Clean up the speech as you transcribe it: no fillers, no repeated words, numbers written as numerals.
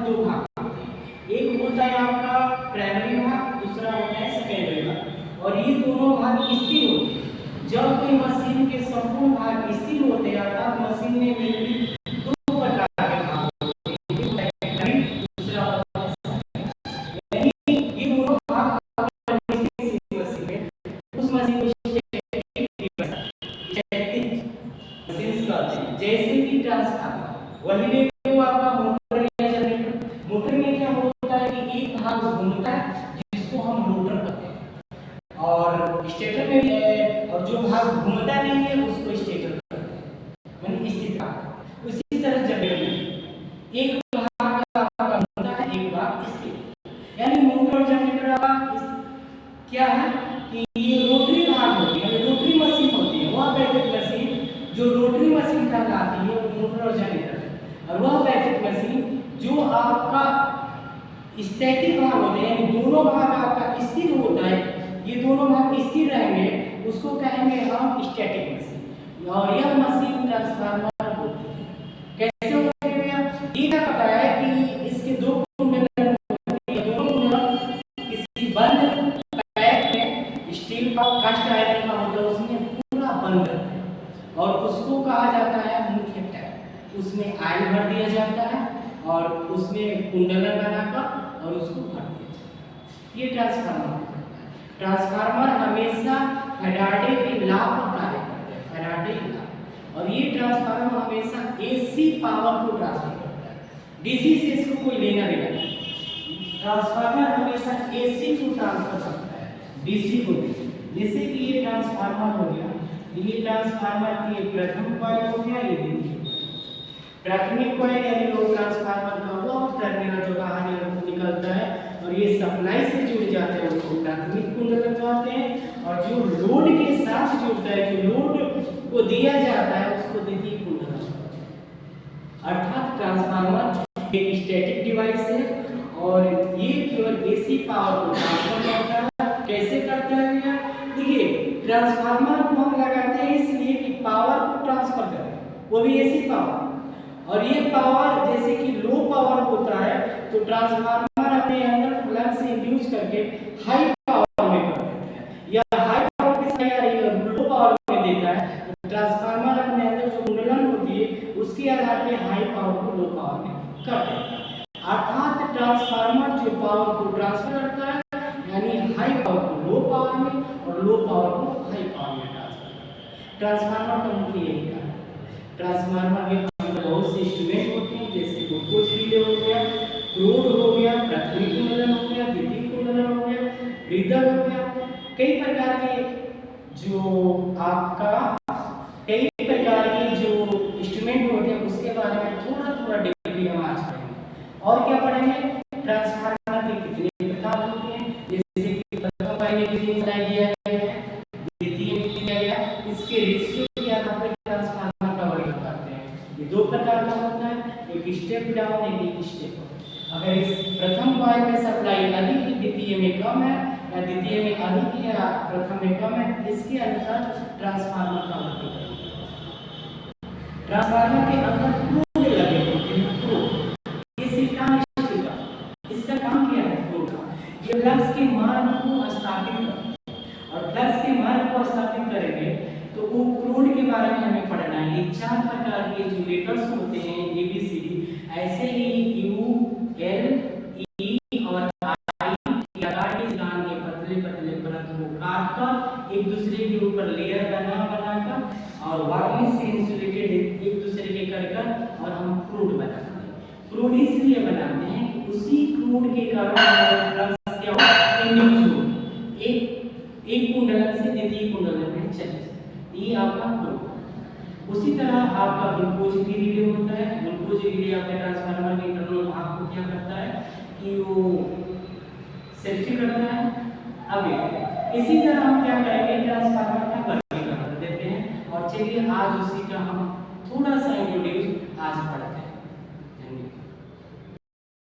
दो भाग होते हैं, एक होता है आपका प्राइमरी भाग, दूसरा होता है सेकेंडरी भाग। और ये दोनों भाग स्थिर होते हैं। जब कोई मशीन के संपूर्ण भाग स्थिर होते हैं अर्थात मशीन में मेनली दो प्रकार के भाग होते हैं, एक प्राइमरी, दूसरा होता है सेकेंडरी। यानी ये दोनों भाग मशीन में उस मशीन को जैसे कि ट्रांसफार्मर, वही देखो आपका मोटर या जनरेटर। मोटर में क्या होता है कि एक भाग घूमता है जिसको हम रोटर कहते हैं, और स्टेटर में भी है, और जो भाग घूमता नहीं है उसको स्टेटर कहते हैं, यानी स्थिर भाग। उसी तरह जनरेटर में एक भाग आपका घूमता है, एक भाग स्थिर। यानी मोटर और जनरेटर का क्या है कि ये रोटरी भाग होती है, रोटरी मशीन होती है। वह बैटरी मशीन जो रोटरी मशीन कहलाती है मोटर और जनरेटर, और वह बैटरी मशीन जो आपका स्टैटिक भाग होते हैं, यानी दोनों भाग आपका स्थिर होता है, ये दोनों भाग स्थिर रहेंगे, उसको कहेंगे हम स्टैटिक मशीन। और यह मशीन ट्रांसफार्मर होती है। कैसे होती है? ये क्या पता है कि इसके दो कुंडल होते हैं, दोनों कुंडल किसी बंद पैक में स्टील का कास्ट आयरन का होता है, उसमें पूरा बंद रहता है और उसको कहा जाता है मुख्य टैंक। उसमें आयल भर दिया जाता है और उसमें कुंडलन बनाकर और उसको भर दिया जाता है। ये ट्रांसफार्मर होता है। ट्रांसफार्मर हमेशा फैराडे के लॉ पर कार्य करता है, फैराडे लॉ। और ये ट्रांसफार्मर हमेशा एसी पावर को ट्रांसफर करता है, डीसी से इसको कोई लेना देना नहीं। ट्रांसफार्मर हमेशा एसी को ट्रांसफर करता है, डीसी को नहीं। जैसे कि ये ट्रांसफार्मर हो गया, ये ट्रांसफार्मर की प्रथम कॉइल हो गया, ये देखिए प्राथमिक कॉइल यानी लो ट्रांसफार्मर का वो टर्मिनल जो बाहर निकलता है और ये सप्लाई से जुड़ जाते हैं उसको प्राथमिक कुंडल कहते हैं। और जो लोड के साथ जुड़ता है, जो लोड को दिया जाता है उसको द्वितीय कुंडल। अर्थात ट्रांसफार्मर एक स्टैटिक डिवाइस है और ये केवल एसी पावर को ट्रांसफर करता है। कैसे करता है भैया? देखिए ट्रांसफार्मर को हम लगाते हैं इसलिए कि पावर को ट्रांसफर करें, वो भी एसी पावर। और ये पावर जैसे कि लो पावर होता है तो ट्रांसफार्मर अपने अंदर फ्लक्स इंड्यूस करके हाई पावर में कर देता है, या हाई पावर के साथ लो पावर में देता है। तो ट्रांसफार्मर अपने अंदर जो कुंडलन होती है उसके आधार पे हाई पावर को लो पावर में कर देता है। अर्थात ट्रांसफार्मर जो पावर को ट्रांसफर करता है यानी हाई पावर को लो पावर में और लो पावर को हाई पावर में ट्रांसफर करता है। ट्रांसफार्मर का मुख्य यही कार्य है। ट्रांसफार्मर के अंदर बहुत से इंस्ट्रूमेंट होते हैं, जैसे ग्लूकोज रिले हो गया, क्रूड हो गया, प्राथमिक कुंडलन हो गया, द्वितीय कुंडलन हो गया, ब्रीदर हो गया। कई प्रकार के जो इंस्ट्रूमेंट होते हैं उसके बारे में थोड़ा डिटेल हम आज पढ़ेंगे। और क्या पढ़ेंगे? ट्रांसफार्मर के कितने प्रकार होते हैं, जैसे कि प्रथम वाले के लिए बताया गया है, द्वितीय में दिया गया, इसके रेशियो के आधार पर ट्रांसफार्मर का वर्गीकरण करते हैं। ये दो प्रकार का होता है, एक स्टेप डाउन एक स्टेप अप। अगर इस प्रथम कॉइल में सप्लाई अधिक है, द्वितीय में कम है, या द्वितीय में अधिक है या प्रथम में कम है, इसके अनुसार ट्रांसफार्मर का वर्गीकरण। ट्रांसफार्मर के अंदर क्रूड लगे होते हैं, क्रूड। ये सिलिकॉन स्टील का, इसका काम क्या है? क्रूड का ये फ्लक्स के मार्ग को स्थापित करता है, और फ्लक्स के मार्ग को स्थापित करेंगे तो वो क्रूड के बारे में हमें पढ़ना है। ये चार प्रकार के जो लेटर्स होते हैं ABCD, ऐसे ही U L E और I के आकार के स्थान के पतले परत को काटकर एक दूसरे के ऊपर लेयर बनाकर और वार्निश से इंसुलेटेड एक दूसरे के कर और हम क्रूड बनाते हैं। क्रूड इसलिए बनाते हैं कि उसी क्रूड के कारण फ्लक्स क्या हो इंड्यूस हो, एक कुंडलन से द्वितीय कुंडलन में चले जाए। ये आपका क्रूड। उसी तरह आपका ग्लूकोज भी रिले होता है। ग्लूकोज रिले आपके ट्रांसफार्मर के इंटरनल भाग को क्या करता है कि वो सेफ्टी करता है। अब इसी तरह हम क्या करेंगे, ट्रांसफार्मर का वर्गीकरण देते हैं। और चलिए आज उसी का हम